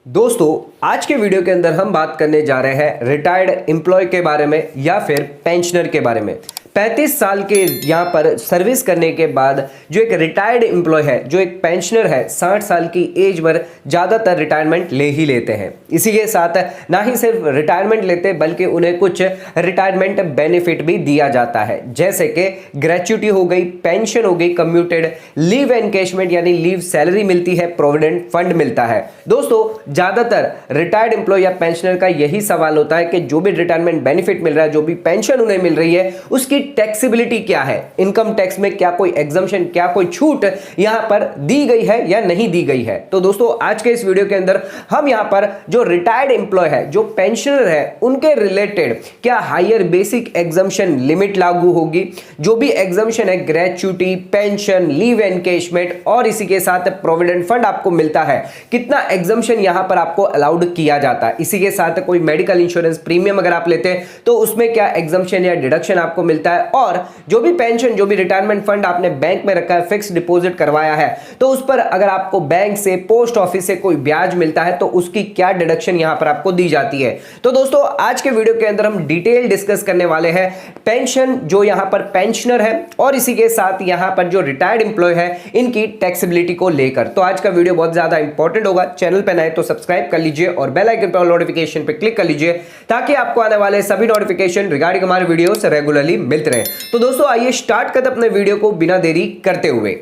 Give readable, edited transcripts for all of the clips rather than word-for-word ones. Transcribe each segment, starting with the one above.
दोस्तों, आज के वीडियो के अंदर हम बात करने जा रहे हैं रिटायर्ड एम्प्लॉय के बारे में या फिर पेंशनर के बारे में। 35 साल के यहाँ पर सर्विस करने के बाद जो एक रिटायर्ड एम्प्लॉय है, जो एक पेंशनर है, 60 साल की एज पर ज़्यादातर रिटायरमेंट ले ही लेते हैं। इसी के साथ ना ही सिर्फ रिटायरमेंट लेते बल्कि उन्हें कुछ रिटायरमेंट बेनिफिट भी दिया जाता है, जैसे कि ग्रेच्युटी हो गई, पेंशन हो गई, कम्यूटेड लीव एनकेशमेंट यानी लीव सैलरी मिलती है, प्रोविडेंट फंड मिलता है। दोस्तों, ज़्यादातर रिटायर्ड एम्प्लॉय या पेंशनर का यही सवाल होता है कि जो भी रिटायरमेंट बेनिफिट मिल रहा है, जो भी पेंशन उन्हें मिल रही है, उसकी टैक्सेबिलिटी क्या है, इनकम टैक्स में क्या कोई एग्जम्पशन, क्या कोई छूट यहां पर दी गई है या नहीं दी गई है। तो दोस्तों, आज के इस वीडियो के अंदर हम यहां पर जो रिटायर्ड एम्प्लॉय है, जो पेंशनर है, उनके रिलेटेड क्या हायर बेसिक एग्जम्पशन लिमिट लागू होगी, जो भी एग्जम्पशन है, ग्रेच्युटी, पेंशन, लीव एनकेशमेंट और इसी के साथ प्रोविडेंट फंड आपको मिलता है, कितना एग्जम्पशन यहां पर आपको अलाउड किया जाता है। इसी के साथ कोई मेडिकल इंश्योरेंस प्रीमियम अगर आप लेते हैं तो उसमें क्या एग्जम्पशन या डिडक्शन आपको मिलता है, और जो भी पेंशन, जो भी रिटायरमेंट फंड आपने बैंक में रखा है, फिक्स डिपॉजिट करवाया है, तो उस पर अगर आपको बैंक से, पोस्ट ऑफिस से कोई ब्याज मिलता है तो उसकी क्या डिडक्शन यहां पर आपको दी जाती है। तो दोस्तों, आज के वीडियो के अंदर हम डिटेल डिस्कस करने वाले हैं पेंशन, जो यहां पर पेंशनर है, और इसी के साथ यहां पर जो रिटायर्ड एम्प्लॉय है, इनकी टैक्सेबिलिटी को लेकर। तो आज का वीडियो बहुत ज्यादा इंपॉर्टेंट होगा। चैनल पर नए तो सब्सक्राइब कर लीजिए और बेल आइकन पर नोटिफिकेशन पर क्लिक कर लीजिए ताकि आपको आने वाले सभी नोटिफिकेशन रिगार्डिंग हमारे वीडियोस रेगुलरली मिलते रहे। तो दोस्तों, आइए स्टार्ट करते अपने वीडियो को बिना देरी करते हुए।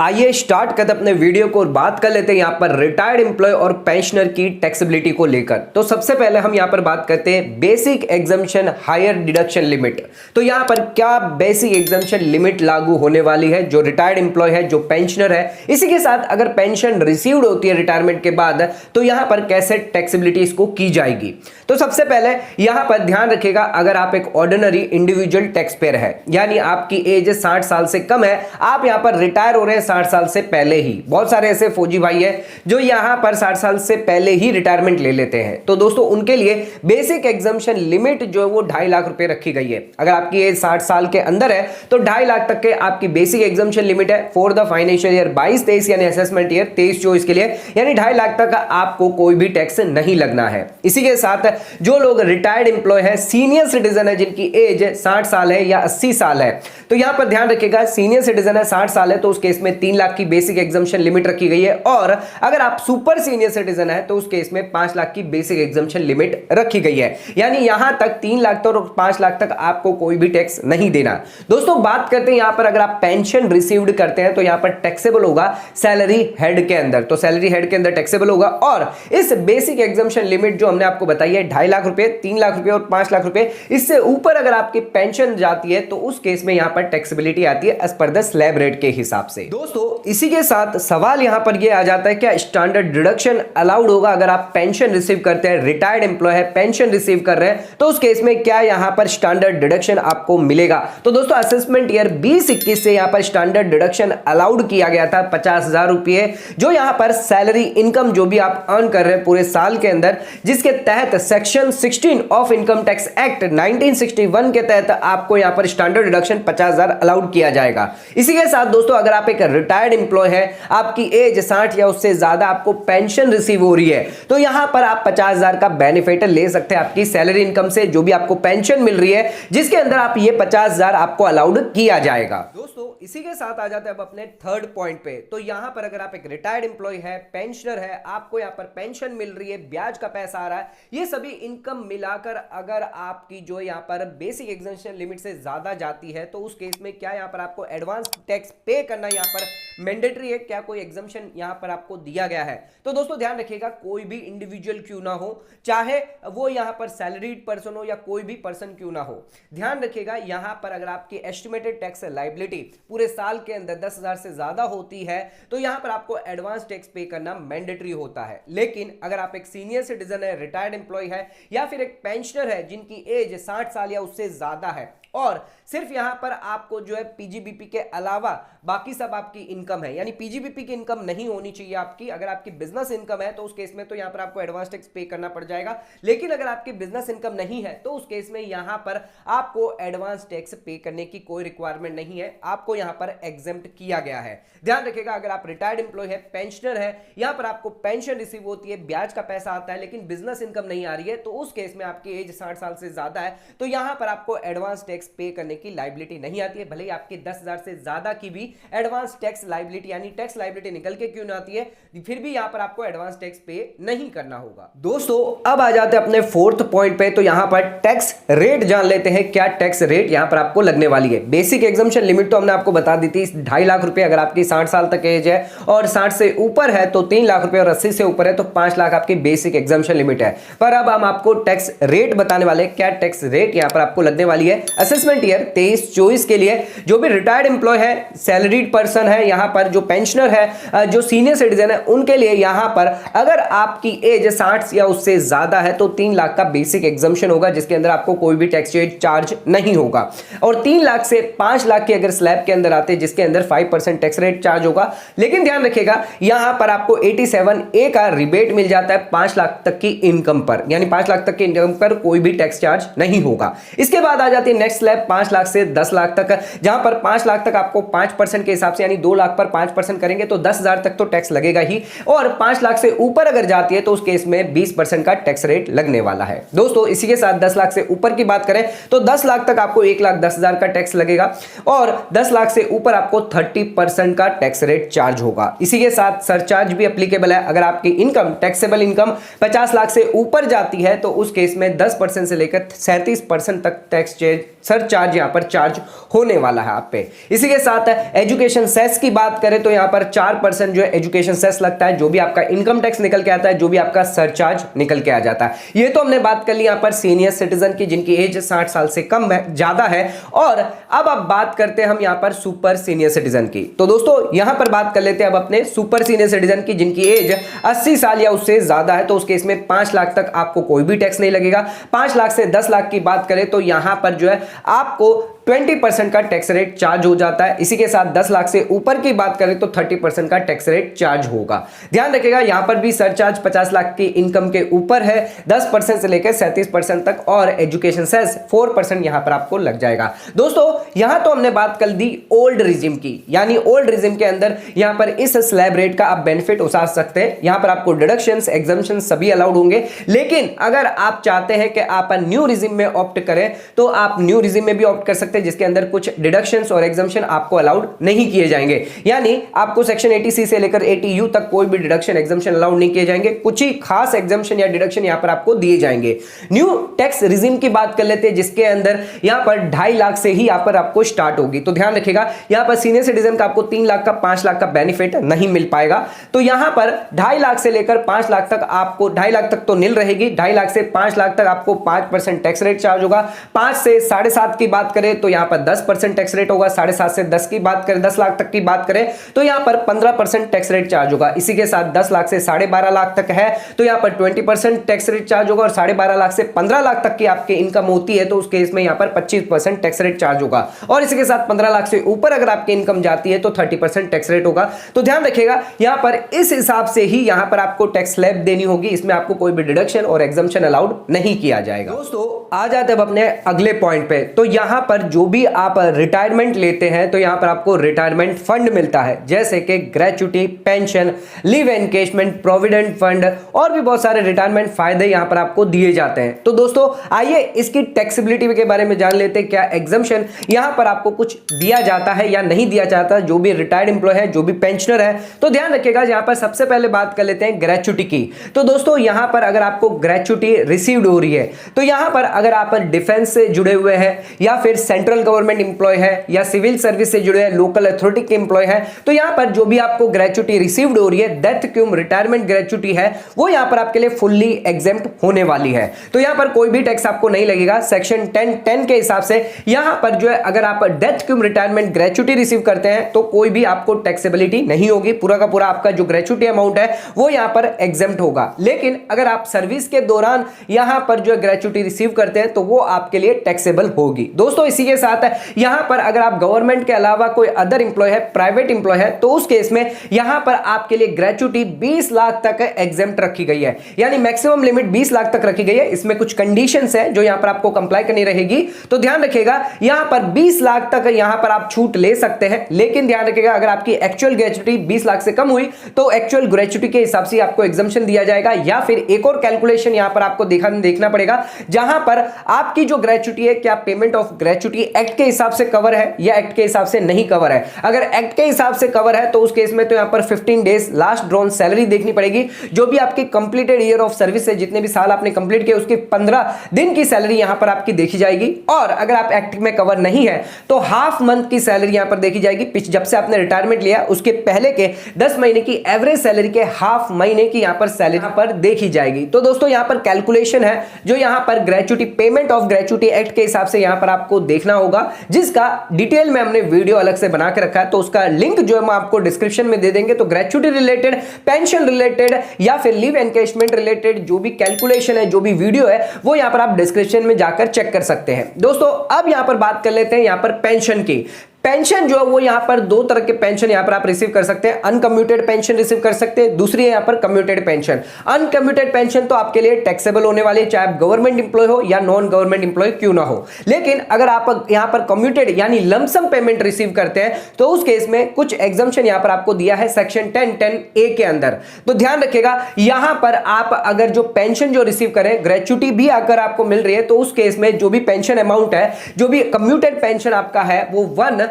आइए स्टार्ट करते अपने वीडियो को और बात कर लेते हैं यहां पर रिटायर्ड एम्प्लॉय और पेंशनर की टैक्सेबिलिटी को लेकर। तो सबसे पहले हम यहां पर बात करते हैं basic exemption higher deduction limit. तो यहां पर क्या बेसिक एग्जम्पशन लिमिट लागू होने वाली है जो रिटायर्ड एम्प्लॉय है, जो पेंशनर है। इसी के साथ अगर पेंशन रिसीव्ड होती है रिटायरमेंट के बाद तो यहां पर कैसे टैक्सेबिलिटी इसको की जाएगी। तो सबसे पहले यहां पर ध्यान रखिएगा, अगर आप एक ऑर्डिनरी इंडिविजुअल टैक्स पेयर है, यानी आपकी एज 60 साल से कम है, आप यहां पर रिटायर हो रहे हैं 60 साल से पहले ही। बहुत सारे ऐसे फौजी भाई है जो यहां पर 60 साल से पहले ही रिटायरमेंट ले लेते हैं। तो दोस्तों, उनके लिए बेसिक एग्जम्पशन लिमिट जो है वो 2.5 लाख रुपए रखी गई है। अगर आपकी एज 60 साल के अंदर है तो 2.5 लाख तक के आपकी बेसिक एग्जम्पशन लिमिट है फॉर द फाइनेंशियल ईयर 22-23 यानी असेसमेंट ईयर 23-24 के लिए, यानी 2.5 लाख तक आपको कोई भी टैक्स नहीं लगना है। इसी के साथ जो लोग रिटायर्ड एम्प्लॉय है, सीनियर सिटीजन है, जिनकी एज 60 साल है या 80 साल है, तो यहां पर ध्यान रखिएगा, सीनियर सिटीजन है, 60 साल है, तो उस केस में 3 लाख की बेसिक एग्जम्पशन लिमिट रखी गई है। और अगर आप सुपर सीनियर सिटीजन है तो उस केस में 5 लाख की बेसिक एग्जम्पशन लिमिट रखी गई है, यानी यहां तक 3 लाख तक और 5 लाख तक आपको कोई भी टैक्स नहीं देना। दोस्तों, बात करते हैं यहां पर अगर आप पेंशन रिसीव्ड करते हैं तो यहां पर टैक्सेबल होगा सैलरी हेड के अंदर। तो सैलरी हेड के अंदर टैक्सेबल होगा, और इस बेसिक एग्जम्पशन लिमिट जो हमने आपको बताई है 2.5 लाख रुपए, 3 लाख रुपए और 5 लाख रुपए, इससे ऊपर अगर आपकी पेंशन जाती है तो उस केस में यहां पर टैक्सेबिलिटी आती है as per the slab rate के हिसाब से। दोस्तों, इसी के साथ सवाल यहां पर यह आ जाता है, क्या स्टैंडर्ड डिडक्शन अलाउड होगा अगर आप पेंशन रिसीव करते हैं, रिटायर्ड एम्प्लॉय है, पेंशन रिसीव कर रहे हैं, तो उस केस में क्या यहां पर स्टैंडर्ड डिडक्शन आपको मिलेगा। तो दोस्तों, असेसमेंट ईयर 20-21 से यहां पर स्टैंडर्ड डिडक्शन अलाउड किया गया था 50,000 रुपए, जो यहां पर सैलरी इनकम जो भी आप अर्न कर रहे हैं पूरे साल के अंदर, जिसके तहत section 16 of income tax act 1961 के तहत आपको यहां पर स्टैंडर्ड डिडक्शन 50,000 अलाउड किया जाएगा। इसी के साथ दोस्तों, अगर आप एक रिटायर्ड एम्प्लॉय है, आपकी एज 60 या उससे ज्यादा, आपको पेंशन रिसीव हो रही है, तो यहां पर आप 50,000 का बेनिफिट ले सकते हैं आपकी सैलरी इनकम से, जो भी आपको पेंशन मिल रही है, जिसके अंदर आप ये 50,000 आपको अलाउड किया जाएगा। दोस्तों, इसी के साथ आ जाते हैं अब अपने थर्ड पॉइंट पे। तो यहां पर अगर आप एक रिटायर्ड एम्प्लॉय है, पेंशनर है, आपको यहां पर पेंशन मिल रही है, ब्याज का पैसा आ रहा है, ये सभी इनकम मिलाकर अगर आपकी जो यहां पर बेसिक एग्जम्पशन लिमिट से ज्यादा जाती है तो उस केस में क्या यहां पर आपको एडवांस टैक्स पे करना यहां पर मैंडेटरी है, क्या कोई एग्जम्पशन यहां पर आपको दिया गया है। तो दोस्तों, ध्यान रखिएगा, कोई भी इंडिविजुअल क्यों ना हो, चाहे वो यहां पर सैलरीड पर्सन हो या कोई भी पर्सन क्यों ना हो, ध्यान रखिएगा, यहां पर अगर आपकी एस्टिमेटेड टैक्स लायबिलिटी पूरे साल के अंदर 10,000 से ज्यादा होती है तो यहां पर आपको एडवांस टैक्स पे करना मैंडेटरी होता है। लेकिन अगर आप एक सीनियर सिटीजन है, रिटायर्ड एम्प्लॉय है, या फिर एक पेंशनर है जिनकी एज 60 साल या उससे ज्यादा है, और सिर्फ यहां पर आपको जो है पीजीबीपी के अलावा बाकी सब आपकी इनकम है, यानी पीजीबीपी की इनकम नहीं होनी चाहिए आपकी। अगर आपकी बिजनेस इनकम है तो उस केस में तो यहां पर आपको एडवांस टैक्स पे करना पड़ जाएगा, लेकिन अगर आपकी बिजनेस इनकम नहीं है तो उस केस में यहां पर आपको एडवांस टैक्स पे करने की कोई रिक्वायरमेंट नहीं है, आपको यहां पर एग्जेम्प्ट किया गया है। ध्यान रखिएगा, अगर आप रिटायर्ड एम्प्लॉय है, पेंशनर है, यहां पर आपको पेंशन रिसीव होती है, ब्याज का पैसा आता है, लेकिन बिजनेस इनकम नहीं आ रही है, तो उस केस में आपकी एज 60 साल से ज्यादा है तो यहां पर आपको एडवांस टैक्स पे करने की लायबिलिटी नहीं आती है। भले ही आपकी 10,000 से ज्यादा की भी एडवांस टैक्स लायबिलिटी यानी टैक्स लायबिलिटी निकल के क्यों ना आती है, फिर भी यहां पर आपको एडवांस टैक्स पे नहीं करना होगा। दोस्तों अब आ जाते हैं अपने फोर्थ पॉइंट पे, तो यहां पर टैक्स रेट जान लेते हैं, क्या टैक्स रेट यहां पर आपको लगने वाली है। बेसिक एग्जम्पशन लिमिट तो हमने आपको बता दी थी 2.5 लाख रुपए, अगर आपकी 60 साल तक एज है और 60 से ऊपर है तो 3 लाख रुपए और 80 से ऊपर है तो 5 लाख आपकी बेसिक एग्जम्पशन लिमिट है। पर अब हम आपको टैक्स रेट बताने वाले, क्या टैक्स रेट यहां पर आपको लगने वाली है। असेसमेंट ईयर 23-24 के लिए जो भी रिटायर्ड एम्प्लॉय है, सैलरीड पर्सन है, यहां पर जो पेंशनर है, जो सीनियर सिटीजन है, उनके लिए यहां पर अगर आपकी एज 60 या उससे ज्यादा है तो 3 लाख का बेसिक एग्जम्पशन होगा, जिसके अंदर आपको कोई भी टैक्स चार्ज नहीं होगा। और 3 लाख से 5 लाख की अगर स्लैब के अंदर आते हैं जिसके अंदर 5% टैक्स रेट चार्ज होगा, लेकिन ध्यान रखिएगा यहां पर आपको 87A का रिबेट मिल जाता है 5 लाख तक की इनकम पर, यानी 5 लाख तक की इनकम पर कोई भी टैक्स चार्ज नहीं होगा। इसके बाद आ जाती है नेक्स्ट स्लैब 5 लाख से 10 लाख तक, जहां पर 5 लाख तक आपको 5% के हिसाब से, यानी 2 लाख पर 5% करेंगे तो 10,000 तक तो टैक्स लगेगा ही, और 5 लाख से ऊपर अगर जाती है तो उस केस में 20% का टैक्स रेट लगने वाला है। दोस्तों इसी के साथ 10 लाख से ऊपर की बात करें तो 10 लाख तक आपको 1,10,000 का टैक्स लगेगा, और 10 लाख से ऊपर आपको 30% का टैक्स रेट चार्ज होगा। इसी के साथ सरचार्ज भी एप्लीकेबल है। अगर आपकी इनकम, टैक्सेबल इनकम 50 लाख से ऊपर जाती है तो उस केस में 10% से लेकर 37% तक टैक्स सरचार्ज यहां पर चार्ज होने वाला है आप पे। इसी के साथ एजुकेशन सेस की बात करें तो यहां पर 4% जो है एजुकेशन सेस लगता है, जो भी आपका इनकम टैक्स निकल के आता है, जो भी आपका सरचार्ज निकल के आ जाता है। ये तो हमने बात कर ली यहां पर सीनियर सिटीजन की, जिनकी एज 60 साल से कम है, ज्यादा है। और अब आप बात करते हैं हम यहां पर सुपर सीनियर सिटीजन की। तो दोस्तों यहां पर बात कर लेते हैं अब अपने सुपर सीनियर सिटीजन की, जिनकी एज 80 साल या उससे ज्यादा है, तो उस केस में 5 लाख तक आपको कोई भी टैक्स नहीं लगेगा। 5 लाख से 10 लाख की बात करें तो यहां पर जो है आपको 20% का टैक्स रेट चार्ज हो जाता है। इसी के साथ 10 लाख से ऊपर की बात करें तो 30% का टैक्स रेट चार्ज होगा। ध्यान रखिएगा यहां पर भी सरचार्ज 50 लाख की इनकम के ऊपर है, 10% से लेकर 37% तक, और एजुकेशन सेस 4% यहां पर आपको लग जाएगा। दोस्तों यहां तो हमने बात कर दी ओल्ड रिजिम की, यानी ओल्ड रिजिम के अंदर यहां पर इस स्लैब रेट का आप बेनिफिट उठा सकते हैं। यहां पर आपको डिडक्शंस, एग्जम्पशंस सभी अलाउड होंगे, लेकिन अगर आप चाहते हैं कि आप न्यू रिजिम में ऑप्ट करें तो आप न्यू रिजिम में भी ऑप्ट कर सकते हैं, जिसके अंदर कुछ डिडक्शंस और एग्जम्पशन आपको अलाउड नहीं किए जाएंगे। यानी आपको सेक्शन 80C से लेकर 80U तक कोई भी डिडक्शन, एग्जम्पशन अलाउड नहीं किए जाएंगे, कुछ ही खास एग्जम्पशन या डिडक्शन यहां पर आपको दिए जाएंगे। न्यू टैक्स रिजिम की बात कर लेते हैं, जिसके अंदर यहां पर 2.5 लाख से ही यहां पर आपको स्टार्ट होगी। तो ध्यान रखिएगा यहां पर सीनियर सिटीजन का आपको 3 लाख का, 5 लाख का बेनिफिट नहीं मिल पाएगा। तो यहां पर 2.5 लाख से लेकर 5 लाख तक आपको, 2.5 लाख तक तो नील रहेगी, 2.5 लाख से 5 लाख तक आपको 5% टैक्स रेट चार्ज होगा। 5 से 7.5 की बात करें तो यहां पर 10% टैक्स रेट होगा। 7.5 से 10 की बात करें, 10 लाख तक की बात करें तो यहां पर 15% टैक्स रेट चार्ज होगा। इसी के साथ 10 लाख से 12.5 लाख तक है तो यहां पर 20% टैक्स रेट चार्ज होगा, और 12.5 लाख से 15 लाख तक की आपकी इनकम होती है तो उस केस में यहां पर 25% टैक्स रेट चार्ज होगा। और इसी के साथ 15 लाख से ऊपर अगर आपकी इनकम जाती है तो 30% टैक्स रेट होगा। तो ध्यान रखिएगा यहां पर इस हिसाब से ही यहां पर आपको टैक्स स्लैब देनी होगी, इसमें आपको कोई भी डिडक्शन और एग्जम्पशन अलाउड नहीं किया जाएगा। दोस्तों आ जाते हैं अपने अगले पॉइंट पे, तो यहां पर जो भी आप रिटायरमेंट लेते हैं तो यहां पर आपको रिटायरमेंट फंड मिलता है, जैसे कि gratuity, pension, leave encashment, provident fund, और भी बहुत सारे रिटायरमेंट फायदे यहां पर आपको दिए जाते हैं। तो दोस्तों आइए इसकी टैक्सेबिलिटी के बारे में जान लेते हैं, क्या एग्जम्पशन यहां पर आपको कुछ दिया जाता है या नहीं दिया जाता, जो भी रिटायर्ड एम्प्लॉय है, जो भी पेंशनर है। तो ध्यान रखिएगा यहां पर सबसे पहले बात कर लेते हैं ग्रेच्युटी की। तो दोस्तों यहां पर अगर आपको ग्रेच्युटी रिसीव्ड हो रही है तो यहां पर अगर आप डिफेंस से जुड़े हुए हैं या फिर सेंट्रल गवर्नमेंट एम्प्लॉय है या सिविल सर्विस से जुड़े हैं, लोकल अथॉरिटी के एम्प्लॉय है, तो यहां पर जो भी आपको ग्रेच्युटी रिसीव्ड हो रही है, डेथ क्यूम रिटायरमेंट ग्रेच्युटी है, वो यहां पर आपके लिए फुल्ली एग्जेम्प्ट होने वाली है। तो यहां पर कोई भी टैक्स आपको नहीं लगेगा। सेक्शन 10 के हिसाब से यहां पर जो है अगर आप death Qayyum retirement gratuity receive करते हैं तो कोई भी आपको टैक्सेबिलिटी नहीं होगी, पूरा का पूरा आपका जो ग्रेच्युटी अमाउंट है वो यहां पर एग्जेम्प्ट होगा। लेकिन अगर आप सर्विस के दौरान यहां पर जो ग्रेच्युटी रिसीव करते हैं तो वो आपके लिए टैक्सेबल होगी। दोस्तों इसी के के साथ यहां पर अगर आप गवर्नमेंट के अलावा कोई अदर इंप्लॉय है, प्राइवेट इंप्लॉय है, तो उस केस में यहां पर आपके लिए ग्रेच्युटी 20 लाख तक एग्जेम्प्ट रखी गई है, यानी मैक्सिमम लिमिट 20 लाख तक रखी गई है। इसमें कुछ कंडीशंस है जो यहां पर आपको कंप्लाई करनी रहेगी, तो ध्यान रखिएगा यहां पर 20 लाख तक यहां पर आप छूट ले सकते हैं, लेकिन ध्यान रखिएगा अगर आपकी एक्चुअल ग्रेच्युटी 20 लाख से कम हुई तो एक्चुअल ग्रेच्युटी के हिसाब से आपको एग्जम्पशन दिया जाएगा, या फिर एक और कैलकुलेशन यहां पर आपको देखना पड़ेगा जहां पर आपकी जो ग्रेच्युटी है क्या पेमेंट ऑफ ग्रेच्युटी एक्ट के हिसाब से कवर है या एक्ट के हिसाब से नहीं कवर है। अगर एक्ट के हिसाब से कवर है तो उस केस में तो यहां पर 15 डेज लास्ट ड्रॉन सैलरी देखनी पड़ेगी, जो भी आपकी कंप्लीटेड ईयर ऑफ सर्विस है, जितने भी साल आपने कंप्लीट किए उसके 15 दिन की सैलरी यहां पर आपकी देखी जाएगी। और अगर आप एक्ट में कवर नहीं है तो हाफ मंथ की सैलरी यहां पर देखी जाएगी, जब से आपने रिटायरमेंट लिया उसके पहले के 10 महीने की एवरेज सैलरी के हाफ महीने की यहां पर सैलरी यहां पर देखी जाएगी। तो दोस्तों यहां पर कैलकुलेशन है जो यहां पर gratuity payment of gratuity act के हिसाब से यहां पर आपको देखना होगा, जिसका डिटेल में हमने वीडियो अलग से बना के रखा है, तो उसका लिंक जो है मैं आपको डिस्क्रिप्शन में दे देंगे। तो ग्रेच्युटी रिलेटेड, पेंशन रिलेटेड या फिर लीव एनकैशमेंट रिलेटेड जो भी कैलकुलेशन है, जो भी वीडियो है, वो यहां पर आप डिस्क्रिप्शन में जाकर चेक कर सकते हैं। दोस्तों अब यहां पर बात कर लेते हैं यहां पर पेंशन की। पेंशन जो है वो यहां पर दो तरह के पेंशन यहां पर आप रिसीव कर सकते हैं। अनकम्यूटेड पेंशन रिसीव कर सकते हैं, दूसरी है यहां पर कम्यूटेड पेंशन। अनकम्यूटेड पेंशन तो आपके लिए टैक्सेबल होने वाली है, चाहे आप गवर्नमेंट इंप्लॉय हो या नॉन गवर्नमेंट इंप्लॉय क्यों ना हो। लेकिन अगर आप यहां पर कम्यूटेड यानी लमसम पेमेंट रिसीव करते हैं तो उस केस में कुछ एग्जम्पशन यहां पर आपको दिया है सेक्शन 10(10)(a) के अंदर। तो ध्यान रखिएगा यहां पर आप अगर जो पेंशन जो रिसीव करें, ग्रेच्युटी भी अगर आपको मिल रही है, तो उस केस में जो भी पेंशन अमाउंट है, जो भी कम्यूटेड पेंशन आपका है, वो 1/3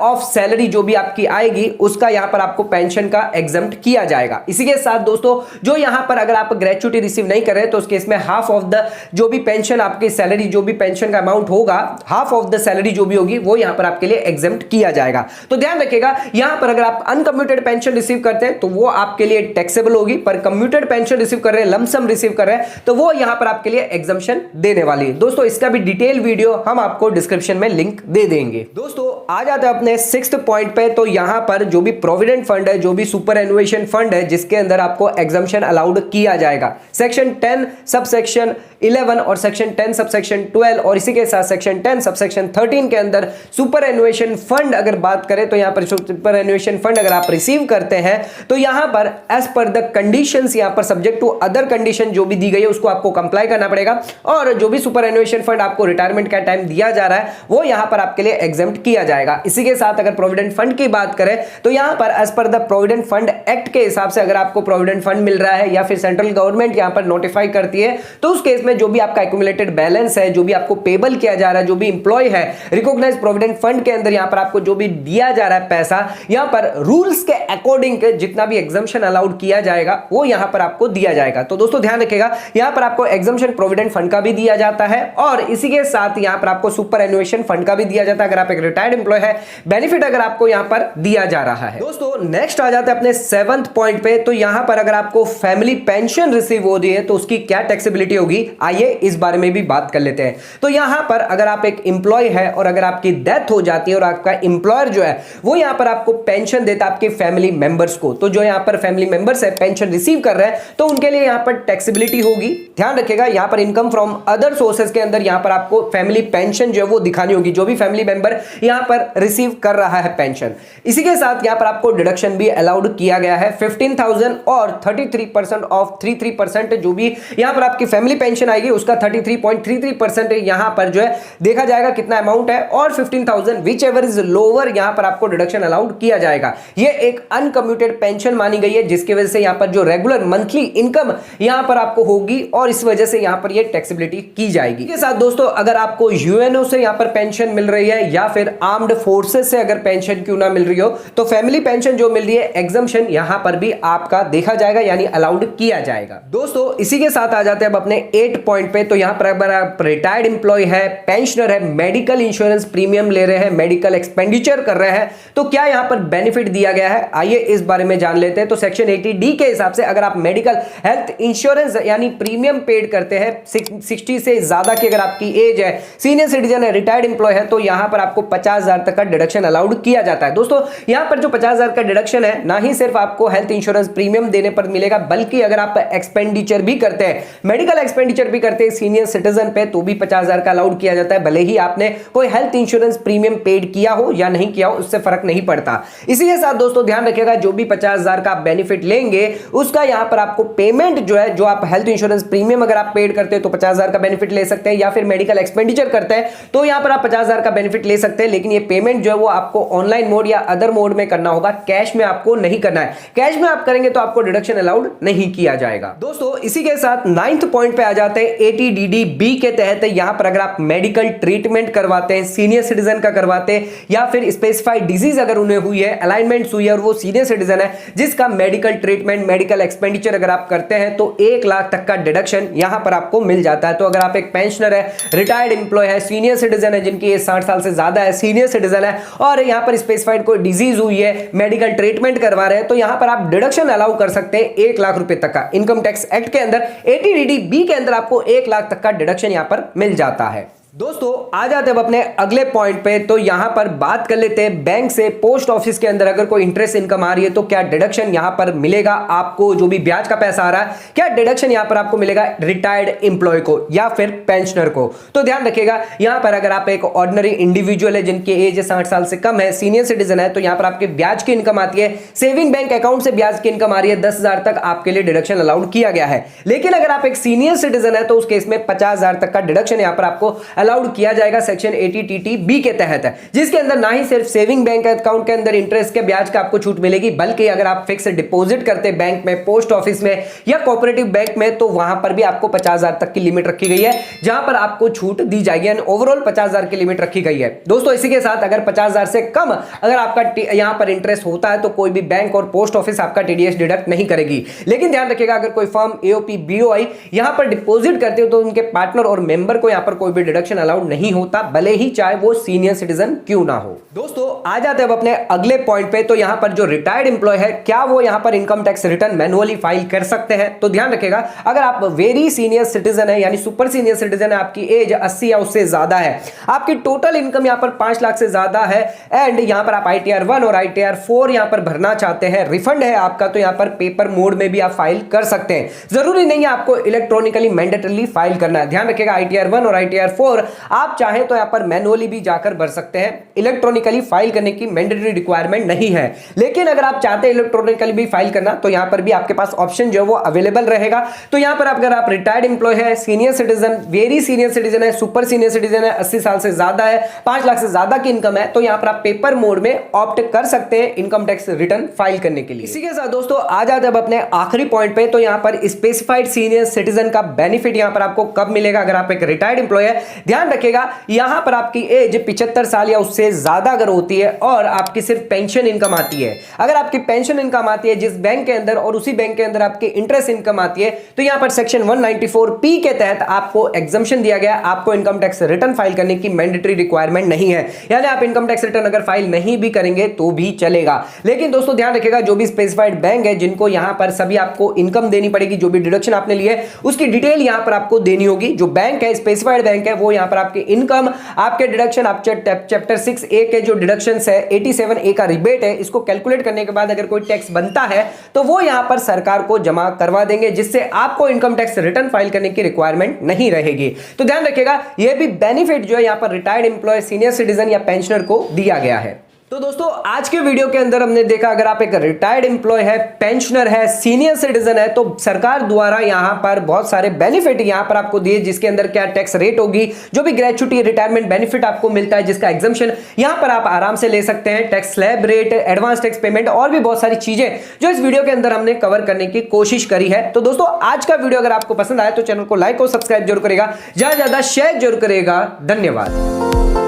ऑफ सैलरी जो भी आपकी आएगी उसका यहां पर आपको पेंशन का एग्जम्प्ट किया जाएगा। इसी के साथ दोस्तों जो यहां पर अगर आप ग्रेच्युटी रिसीव नहीं कर रहे तो उस केस में हाफ ऑफ द जो भी पेंशन आपकी सैलरी, जो भी पेंशन का अमाउंट होगा, हाफ ऑफ द सैलरी जो भी होगी वो यहां पर आपके लिए एग्जम्प्ट किया जाएगा। तो ध्यान रखिएगा यहां पर अगर आप अनकम्यूटेड पेंशन रिसीव करते हैं तो वो आपके लिए टैक्सेबल होगी, पर कम्यूटेड पेंशन रिसीव कर रहे हैं, लमसम रिसीव कर रहे हैं, तो वो यहां पर आपके लिए एग्जम्पशन देने वाली है। दोस्तों इसका भी डिटेल वीडियो हम आपको डिस्क्रिप्शन में लिंक दे देंगे। दोस्तों आ जाते हैं अपने 6th पॉइंट पे। तो यहां पर जो भी प्रोविडेंट फंड है, जो भी सुपर एनुएशन फंड है, जिसके अंदर आपको एग्जम्पशन अलाउड किया जाएगा, सेक्शन 10 सबसेक्शन 11 और सेक्शन 10 सबसेक्शन 12 और इसी के साथ सेक्शन 10 सबसेक्शन 13 के अंदर सुपर एनुएशन फंड अगर बात करें तो यहां पर सुपर एनुएशन फंड अगर आप रिसीव करते हैं तो यहां पर एज पर द कंडीशंस, यहां पर सब्जेक्ट टू अदर कंडीशन जो भी दी गई है उसको आपको कंप्लाई करना पड़ेगा। और जो भी सुपर एनुएशन फंड आपको रिटायरमेंट का टाइम दिया जा रहा है वो यहां पर आपके लिए एग्जम्प्ट किया जाएगा। इसी के साथ अगर प्रोविडेंट फंड की बात करें तो यहां पर as per the provident fund act के हिसाब से अगर आपको प्रोविडेंट फंड मिल रहा है या फिर सेंट्रल गवर्नमेंट यहां पर नोटिफाई करती है, तो उस केस में जो भी आपका एक्यूमुलेटेड बैलेंस है, जो भी आपको पेबल किया जा रहा है, जो भी इंप्लॉय है रिकॉग्नाइज्ड प्रोविडेंट फंड के अंदर यहां पर आपको जो भी दिया जा रहा है पैसा, यहां पर रूल्स के अकॉर्डिंग जितना भी एग्जम्पशन अलाउड किया जाएगा वो यहां पर आपको दिया जाएगा। तो दोस्तों ध्यान रखिएगा यहां पर आपको एग्जम्पशन प्रोविडेंट फंड का भी दिया जाता है और इसी के साथ यहां पर आपको सुपर एनुएशन फंड का भी दिया जाता है अगर आप एक रिटायर्ड इंप्लॉय है, बेनिफिट अगर आपको यहां पर दिया जा रहा है। दोस्तों नेक्स्ट आ जाते हैं अपने 7th पॉइंट पे। तो यहां पर अगर आपको फैमिली पेंशन रिसीव हो रही है तो उसकी क्या टैक्सेबिलिटी होगी, आइए इस बारे में भी बात कर लेते हैं। तो यहां पर अगर आप एक इंप्लॉय है और अगर आपकी डेथ हो जाती है और आपका इंप्लॉयर जो है वो यहां पर आपको पेंशन देता है आपके फैमिली मेंबर्स को, तो जो यहां पर फैमिली मेंबर्स है पेंशन रिसीव कर रहे हैं तो उनके लिए यहां पर टैक्सेबिलिटी होगी। ध्यान रखिएगा यहां पर इनकम फ्रॉम अदर सोर्सेज के अंदर यहां पर आपको फैमिली पेंशन जो है वो दिखानी होगी, जो भी फैमिली मेंबर यहां पर रिसीव कर रहा है पेंशन। इसी के साथ यहां पर आपको डिडक्शन भी अलाउड किया गया है 15,000 और 33% ऑफ 33% जो भी यहां पर आपकी फैमिली पेंशन आएगी उसका 33.33% यहां पर जो है देखा जाएगा कितना अमाउंट है, और 15,000 विच एवर इज लोअर यहां पर आपको डिडक्शन अलाउड किया जाएगा। ये एक अनकम्यूटेड पेंशन मानी गई है जिसकी वजह से यहां पर जो रेगुलर मंथली इनकम यहां पर आपको होगी और इस वजह से यहां पर ये टैक्सेबिलिटी की जाएगी। इसके साथ दोस्तों अगर आपको यूएनओ से यहां पर पेंशन मिल रही है या फिर आर्म्ड फोर्सेस से अगर पेंशन क्यों ना मिल रही हो तो फैमिली पेंशन जो मिल रही है एग्जम्पशन यहां पर भी आपका देखा जाएगा यानी अलाउड किया जाएगा। दोस्तों इसी के साथ आ जाते हैं अब अपने 8 पॉइंट पे। तो यहां पर अगर आप रिटायर्ड इंप्लॉय है, पेंशनर है, मेडिकल इंश्योरेंस प्रीमियम ले रहे हैं, मेडिकल एक्सपेंडिचर कर रहे हैं, तो क्या यहां पर बेनिफिट दिया गया है, आइए इस बारे में जान लेते हैं। तो सेक्शन 80D के हिसाब से अगर आप मेडिकल हेल्थ इंश्योरेंस यानी प्रीमियम पेड करते हैं 60 से ज्यादा की अगर आपकी एज है, सीनियर सिटीजन है, रिटायर्ड इंप्लॉय है, तो यहां पर आपको 50,000 50,000 तक का डिडक्शन अलाउड किया जाता है। दोस्तों यहां पर जो 50,000 का डिडक्शन है, ना ही सिर्फ आपको हेल्थ इंश्योरेंस प्रीमियम देने पर मिलेगा, बल्कि अगर आप एक्सपेंडिचर भी करते हैं, मेडिकल एक्सपेंडिचर भी करते हैं सीनियर सिटीजन पे, तो भी 50,000 का अलाउड किया जाता है। भले ही आपने कोई हेल्थ इंश्योरेंस प्रीमियम पेड किया हो या नहीं किया हो, उससे फर्क नहीं पड़ता। इसी के साथ दोस्तों ध्यान रखिएगा, जो भी 50,000 का बेनिफिट लेंगे उसका यहां पर आपको पेमेंट जो है, जो आप हेल्थ इंश्योरेंस प्रीमियम अगर आप पेड करते हैं तो 50,000 का बेनिफिट ले सकते हैं, या फिर मेडिकल एक्सपेंडिचर करते हैं तो यहां पर आप 50,000 का बेनिफिट ले सकते हैं। लेकिन ये पेमेंट जो है वो आपको ऑनलाइन मोड या अदर मोड में करना होगा, कैश में आपको नहीं करना है। कैश में आप करेंगे तो आपको डिडक्शन अलाउड नहीं किया जाएगा। दोस्तों इसी के साथ 9th पॉइंट पे आ जाते हैं, 80DD बी के तहत यहां पर अगर आप मेडिकल ट्रीटमेंट करवाते हैं, सीनियर सिटीजन का करवाते हैं, या फिर स्पेसिफाइड डिजीज अगर उन्हें हुई है, अलाइनमेंट हुई है और वो सीनियर सिटीजन है, जिसका मेडिकल ट्रीटमेंट, मेडिकल एक्सपेंडिचर अगर आप करते हैं तो 1 लाख तक का डिडक्शन यहां पर आपको मिल जाता है। तो अगर आप एक पेंशनर है, रिटायर्ड एम्प्लॉय है, सीनियर सिटीजन है जिनकी एज 60 साल से ज्यादा है, सीनियर सिटीजन है, और यहां पर स्पेसिफाइड कोई डिजीज हुई है, मेडिकल ट्रीटमेंट करवा रहे हैं, तो यहां पर आप डिडक्शन अलाउ कर सकते हैं 1 लाख रुपए तक का। इनकम टैक्स एक्ट के अंदर 80DD बी के अंदर आपको 1 लाख तक का डिडक्शन यहां पर मिल जाता है। दोस्तों आ जाते हैं अब अपने अगले पॉइंट पे, तो यहां पर बात कर लेते हैं बैंक से पोस्ट ऑफिस के अंदर अगर कोई इंटरेस्ट इनकम आ रही है तो क्या डिडक्शन यहां पर मिलेगा आपको, जो भी ब्याज का पैसा आ रहा है, क्या डिडक्शन यहां पर आपको मिलेगा रिटायर्ड एम्प्लॉय को या फिर पेंशनर को। तो ध्यान रखिएगा, यहां पर अगर आप एक ऑर्डिनरी इंडिविजुअल है जिनकी एज 60 साल से कम है, सीनियर सिटीजन है, तो यहां पर आपके ब्याज की इनकम आती है, सेविंग बैंक अकाउंट से ब्याज की इनकम आ रही है, 10,000 तक आपके लिए डिडक्शन अलाउड किया गया है। लेकिन अगर आप एक सीनियर सिटीजन है तो उस केस में 50,000 तक का डिडक्शन यहां पर आपको अलाउड किया जाएगा सेक्शन 80TT बी के तहत है, जिसके अंदर ना ही सिर्फ सेविंग बैंक अकाउंट के अंदर इंटरेस्ट के ब्याज का आपको छूट मिलेगी, बल्कि अगर आप फिक्स डिपॉजिट करते बैंक में, पोस्ट ऑफिस में या कोऑपरेटिव बैंक में, तो वहां पर भी आपको 50,000 तक की लिमिट रखी गई है, जहां पर आपको छूट दी जाएगी। ओवरऑल 50,000 की लिमिट रखी गई है। दोस्तों इसी के साथ अगर 50,000 से कम अगर आपका यहां पर इंटरेस्ट होता है तो कोई भी बैंक और पोस्ट ऑफिस आपका टीडीएस डिडक्ट नहीं करेगी। लेकिन ध्यान रखिएगा, अगर कोई फर्म एओपी बीओआई यहां पर डिपॉजिट करते हो तो उनके पार्टनर और मेंबर को यहां पर कोई भी डिडक्शन अलाउड नहीं होता, भले ही चाहे वो सीनियर सिटीजन क्यों ना हो। दोस्तों आ जाते हैं अब अपने अगले पॉइंट पे, तो यहां पर जो रिटायर्ड एम्प्लॉय है, क्या वो यहां पर income tax return manually file कर सकते हैं। तो ध्यान रखिएगा, अगर आप वेरी सीनियर सिटीजन है यानी सुपर सीनियर सिटीजन है, आपकी एज 80 या उससे ज्यादा है, आपकी टोटल इनकम यहां पर 5 लाख से ज्यादा है, एंड यहां पर आप ITR 1 और ITR 4 यहां पर भरना चाहते हैं, रिफंड है आपका, तो यहां पर पेपर मोड में भी आप फाइल कर सकते हैं। जरूरी नहीं है आपको इलेक्ट्रॉनिकली मैंडेटरली फाइल करना है। ध्यान रखिएगा, ITR 1 और ITR 4 आप चाहे तो यहां पर मैन्युअली भी जाकर भर सकते हैं, इलेक्ट्रॉनिकली फाइल करने की मैंडेटरी रिक्वायरमेंट नहीं है। लेकिन अगर आप चाहते हैं इलेक्ट्रॉनिकली भी फाइल करना, तो यहां पर भी आपके पास ऑप्शन जो है वो अवेलेबल रहेगा। तो यहां पर अगर आप रिटायर्ड एम्प्लॉय है, senior citizen, very senior citizen है, सुपर सीनियर सिटीजन है, 80 साल से ज्यादा है, 5 लाख से ज्यादा की इनकम है, तो यहां पर आप पेपर मोड में ऑप्ट कर सकते हैं इनकम टैक्स रिटर्न फाइल करने के लिए। इसी के साथ दोस्तों आ जाते हैं अपने आखिरी पॉइंट पे, तो यहां पर स्पेसिफाइड सीनियर सिटीजन का बेनिफिट यहां पर आपको कब मिलेगा अगर आप एक रिटायर्ड एम्प्लॉय है। ध्यान रखिएगा, यहां पर आपकी एज 75 साल या उससे ज्यादा अगर होती है और आपकी सिर्फ पेंशन इनकम आती है, अगर आपकी पेंशन इनकम आती है जिस बैंक के अंदर और उसी बैंक के अंदर आपकी इंटरेस्ट इनकम आती है, तो यहां पर सेक्शन 194P के तहत आपको एग्जम्पशन दिया गया, आपको इनकम टैक्स रिटर्न फाइल करने की मैंडेटरी रिक्वायरमेंट नहीं है। यानी आप इनकम टैक्स रिटर्न अगर फाइल नहीं भी करेंगे तो भी चलेगा। लेकिन दोस्तों ध्यान रखिएगा, जो भी स्पेसिफाइड बैंक है जिनको यहां पर सभी आपको इनकम देनी पड़ेगी, जो भी डिडक्शन आपने लिए उसकी डिटेल यहां पर आपको देनी होगी। जो बैंक है, स्पेसिफाइड बैंक है, वो यहां पर आपकी इनकम, आपके डिडक्शन, आप चैप्टर 6A के जो डिडक्शंस है, 87A का रिबेट है, इसको कैलकुलेट करने के बाद अगर कोई टैक्स बनता है तो वो यहां पर सरकार को जमा करवा देंगे, जिससे आपको इनकम टैक्स रिटर्न फाइल करने की रिक्वायरमेंट नहीं रहेगी। तो ध्यान रखिएगा, यह भी बेनिफिट जो है यहां पर रिटायर्ड एम्प्लॉय, सीनियर सिटीजन या पेंशनर को दिया गया है। तो दोस्तों आज के वीडियो के अंदर हमने देखा, अगर आप एक रिटायर्ड एम्प्लॉय है, पेंशनर है, सीनियर सिटीजन है, तो सरकार द्वारा यहां पर बहुत सारे बेनिफिट यहां पर आपको दिए, जिसके अंदर क्या टैक्स रेट होगी, जो भी ग्रेच्युटी रिटायरमेंट बेनिफिट आपको मिलता है, जिसका एग्जम्पशन यहां पर आप आराम से ले सकते हैं, tax slab rate, advance tax payment और भी बहुत सारी चीजें जो इस वीडियो के अंदर हमने कवर करने की कोशिश करी है। तो दोस्तों आज का वीडियो अगर आपको पसंद आया तो चैनल को लाइक और सब्सक्राइब जरूर करेगा, ज्यादा से ज्यादा शेयर जरूर करेगा। धन्यवाद।